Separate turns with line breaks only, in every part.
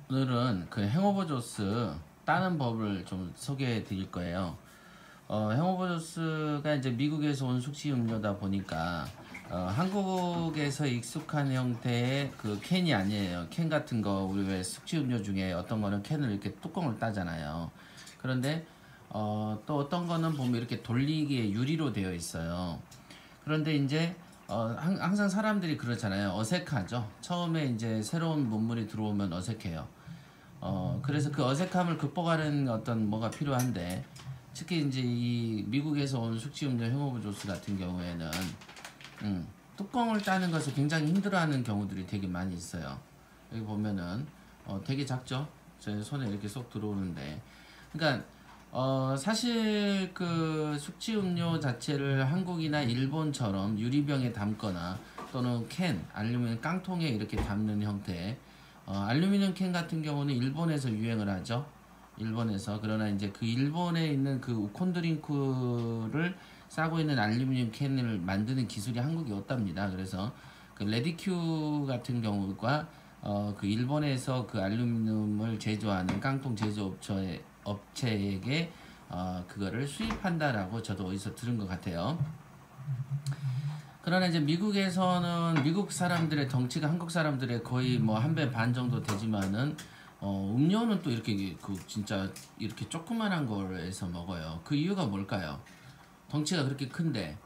오늘은 그 행오버 조스 따는 법을 좀 소개해 드릴 거예요. 행오버 조스가 이제 미국에서 온 숙취 음료다 보니까 한국에서 익숙한 형태의 그 캔이 아니에요. 캔 같은 거 우리 왜 숙취 음료 중에 어떤 거는 캔을 이렇게 뚜껑을 따잖아요. 그런데 또 어떤 거는 보면 이렇게 돌리기에 유리로 되어 있어요. 그런데 이제 항상 사람들이 그렇잖아요. 어색하죠. 처음에 이제 새로운 문물이 들어오면 어색해요. 그래서 그 어색함을 극복하는 어떤 뭐가 필요한데, 특히 이제 이 미국에서 온 숙취음료 행오버 조스 같은 경우에는 뚜껑을 따는 것을 굉장히 힘들어하는 경우들이 되게 많이 있어요. 여기 보면은 되게 작죠. 제 손에 이렇게 쏙 들어오는데, 그러니까 사실 그 숙취음료 자체를 한국이나 일본처럼 유리병에 담거나 또는 캔, 알루미늄 깡통에 이렇게 담는 형태, 알루미늄 캔 같은 경우는 일본에서 유행을 하죠. 일본에서. 그러나 이제 그 일본에 있는 그 우콘 드링크를 싸고 있는 알루미늄 캔을 만드는 기술이 한국에 없답니다. 그래서 그 레디큐 같은 경우가 그 일본에서 그 알루미늄을 제조하는 깡통 업체에게 그거를 수입한다라고 저도 어디서 들은 것 같아요. 그러나 이제 미국에서는 미국 사람들의 덩치가 한국 사람들의 거의 뭐 한 배 반 정도 되지만은 음료는 또 이렇게 그 진짜 이렇게 조그만한 거에서 먹어요. 그 이유가 뭘까요? 덩치가 그렇게 큰데,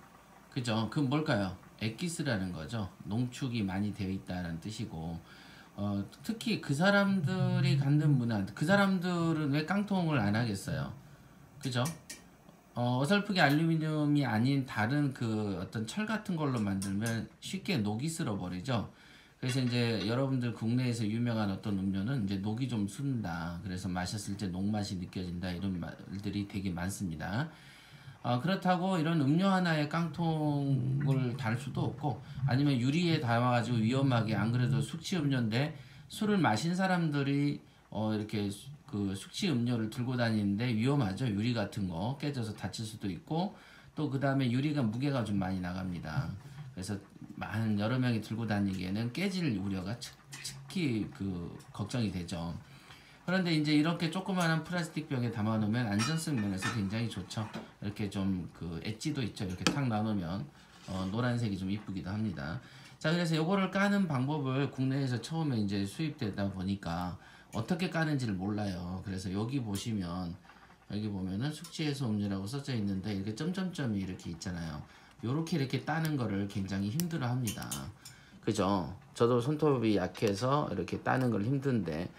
그죠? 그 뭘까요? 엑기스라는 거죠. 농축이 많이 되어 있다는 뜻이고, 특히 그 사람들이 갖는 문화, 그 사람들은 왜 깡통을 안 하겠어요? 그죠? 어설프게 알루미늄이 아닌 다른 그 어떤 철 같은 걸로 만들면 쉽게 녹이 쓸어 버리죠. 그래서 이제 여러분들 국내에서 유명한 어떤 음료는 이제 녹이 좀 쓴다. 그래서 마셨을 때 녹맛이 느껴진다. 이런 말들이 되게 많습니다. 그렇다고 이런 음료 하나에 깡통을 달 수도 없고, 아니면 유리에 담아가지고 위험하게, 안 그래도 숙취 음료인데 술을 마신 사람들이 이렇게 그 숙취 음료를 들고 다니는데 위험하죠. 유리 같은 거 깨져서 다칠 수도 있고, 또 그 다음에 유리가 무게가 좀 많이 나갑니다. 그래서 많은 여러 명이 들고 다니기에는 깨질 우려가 특히 그 걱정이 되죠. 그런데 이제 이렇게 조그마한 플라스틱 병에 담아 놓으면 안전성 면에서 굉장히 좋죠. 이렇게 좀 그 엣지도 있죠. 이렇게 탁 나누면 노란색이 좀 이쁘기도 합니다. 자, 그래서 요거를 까는 방법을 국내에서 처음에 이제 수입되다 보니까 어떻게 까는지를 몰라요. 그래서 여기 보시면, 여기 보면은 숙취해소 음료라고 써져 있는데 이렇게 점점점이 이렇게 있잖아요. 요렇게 이렇게 따는 거를 굉장히 힘들어 합니다. 그죠? 저도 손톱이 약해서 이렇게 따는 걸 힘든데,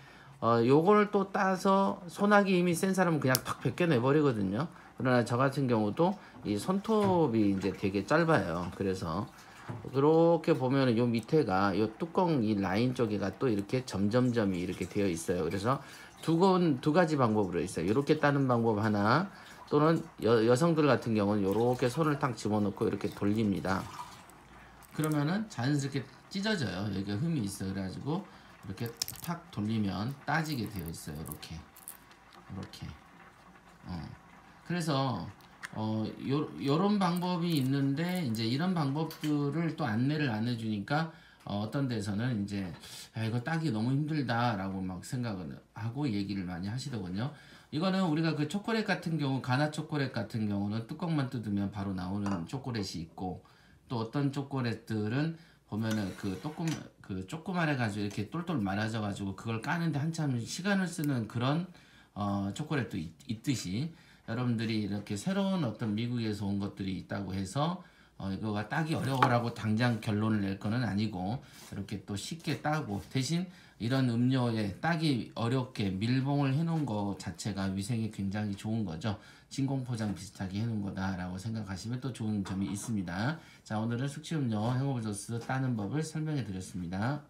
요걸 또 따서 손하기 힘이 센 사람은 그냥 탁 벗겨내 버리거든요. 그러나 저 같은 경우도 이 손톱이 이제 되게 짧아요. 그래서 그렇게 보면은 요 밑에가 요 뚜껑 이 라인 쪽에가 또 이렇게 점점점이 이렇게 되어 있어요. 그래서 두 가지 방법으로 있어요. 이렇게 따는 방법 하나, 또는 여성들 같은 경우는 이렇게 손을 탁 집어넣고 이렇게 돌립니다. 그러면은 자연스럽게 찢어져요. 여기가 흠이 있어. 그래가지고 이렇게 탁 돌리면 따지게 되어 있어요. 이렇게. 그래서 요런 방법이 있는데, 이제 이런 방법들을 또 안내를 안 해주니까 어떤 데서는 이제 이거 따기 너무 힘들다라고 막 생각을 하고 얘기를 많이 하시더군요. 이거는 우리가 그 초콜릿 같은 경우, 가나 초콜릿 같은 경우는 뚜껑만 뜯으면 바로 나오는 초콜릿이 있고, 또 어떤 초콜릿들은 보면은 그 조그만해 가지고 이렇게 똘똘 말아져 가지고 그걸 까는데 한참 시간을 쓰는 그런 초콜릿도 있듯이, 여러분들이 이렇게 새로운 어떤 미국에서 온 것들이 있다고 해서 이거가 따기 어려워라고 당장 결론을 낼 거는 아니고, 이렇게 또 쉽게 따고, 대신 이런 음료에 따기 어렵게 밀봉을 해놓은 거 자체가 위생이 굉장히 좋은 거죠. 진공 포장 비슷하게 해놓은 거다라고 생각하시면 또 좋은 점이 있습니다. 자, 오늘은 숙취음료 행오버 조스 따는 법을 설명해 드렸습니다.